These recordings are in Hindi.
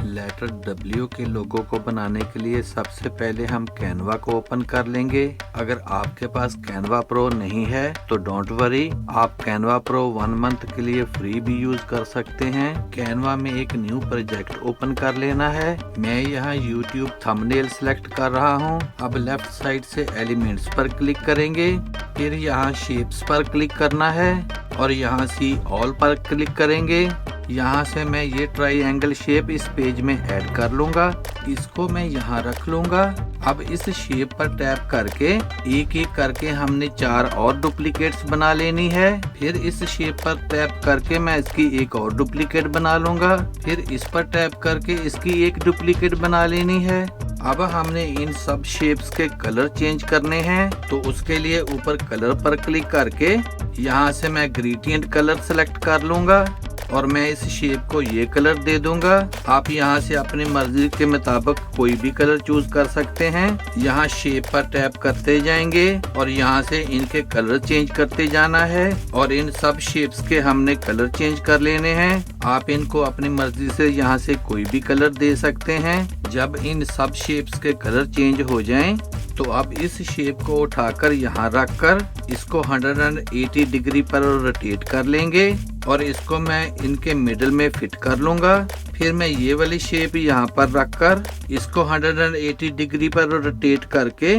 लेटर W के लोगो को बनाने के लिए सबसे पहले हम कैनवा को ओपन कर लेंगे। अगर आपके पास कैनवा प्रो नहीं है तो डोंट वरी, आप कैनवा प्रो 1 मंथ के लिए फ्री भी यूज कर सकते हैं। कैनवा में एक न्यू प्रोजेक्ट ओपन कर लेना है। मैं यहाँ YouTube थंबनेल सिलेक्ट कर रहा हूँ। अब लेफ्ट साइड से एलिमेंट्स पर क्लिक करेंगे, फिर यहाँ शेप्स पर क्लिक करना है और यहाँ सी ऑल पर क्लिक करेंगे। यहाँ से मैं ये ट्राइएंगल शेप इस पेज में ऐड कर लूंगा। इसको मैं यहाँ रख लूंगा। अब इस शेप पर टैप करके एक एक करके हमने 4 और डुप्लीकेट्स बना लेनी है। फिर इस शेप पर टैप करके मैं इसकी एक और डुप्लीकेट बना लूंगा। फिर इस पर टैप करके इसकी एक डुप्लीकेट बना लेनी है। अब हमने इन सब शेप्स के कलर चेंज करने हैं, तो उसके लिए ऊपर कलर पर क्लिक करके यहाँ से मैं ग्रेडिएंट कलर सेलेक्ट कर लूंगा और मैं इस शेप को ये कलर दे दूंगा। आप यहाँ से अपनी मर्जी के मुताबिक कोई भी कलर चूज कर सकते हैं। यहाँ शेप पर टैप करते जाएंगे और यहाँ से इनके कलर चेंज करते जाना है और इन सब शेप्स के हमने कलर चेंज कर लेने हैं। आप इनको अपनी मर्जी से यहाँ से कोई भी कलर दे सकते हैं। जब इन सब शेप्स के कलर चेंज हो जाएं, तो अब इस शेप को उठाकर यहाँ रखकर इसको 180 डिग्री पर रोटेट कर लेंगे और इसको मैं इनके मिडल में फिट कर लूंगा। फिर मैं ये वाली शेप यहाँ पर रखकर इसको 180 डिग्री पर रोटेट करके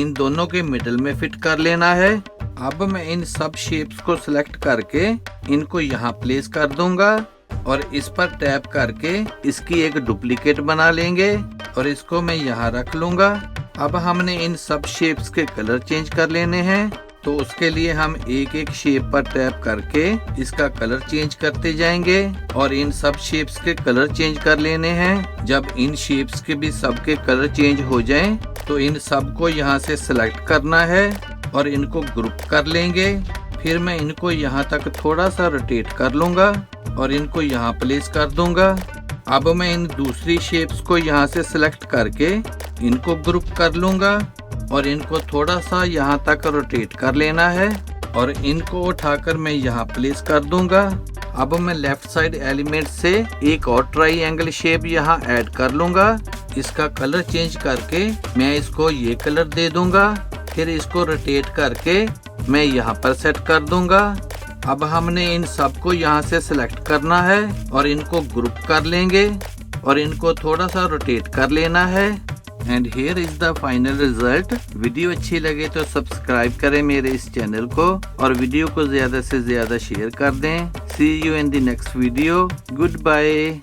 इन दोनों के मिडल में फिट कर लेना है। अब मैं इन सब शेप्स को सिलेक्ट करके इनको यहाँ प्लेस कर दूंगा और इस पर टैप करके इसकी एक डुप्लीकेट बना लेंगे और इसको मैं यहाँ रख लूंगा। अब हमने इन सब शेप्स के कलर चेंज कर लेने हैं, तो उसके लिए हम एक एक शेप पर टैप करके इसका कलर चेंज करते जाएंगे और इन सब शेप्स के कलर चेंज कर लेने हैं। जब इन शेप्स के भी सबके कलर चेंज हो जाएं, तो इन सब को यहाँ से सिलेक्ट करना है और इनको ग्रुप कर लेंगे। फिर मैं इनको यहाँ तक थोड़ा सा रोटेट कर लूंगा और इनको यहाँ प्लेस कर दूंगा। अब मैं इन दूसरी शेप्स को यहाँ से सिलेक्ट करके इनको ग्रुप कर लूंगा और इनको थोड़ा सा यहाँ तक रोटेट कर लेना है और इनको उठाकर मैं यहाँ प्लेस कर दूंगा। अब मैं लेफ्ट साइड एलिमेंट से एक और ट्राइएंगल शेप यहाँ ऐड कर लूंगा। इसका कलर चेंज करके मैं इसको ये कलर दे दूंगा। फिर इसको रोटेट करके मैं यहाँ पर सेट कर दूंगा। अब हमने इन सबको यहाँ से सिलेक्ट करना है और इनको ग्रुप कर लेंगे और इनको थोड़ा सा रोटेट कर लेना है। And here is the final result. Video अच्छी लगे तो सब्सक्राइब करें मेरे इस चैनल को और वीडियो को ज्यादा से ज्यादा शेयर कर दें। See you in the next video. Good bye.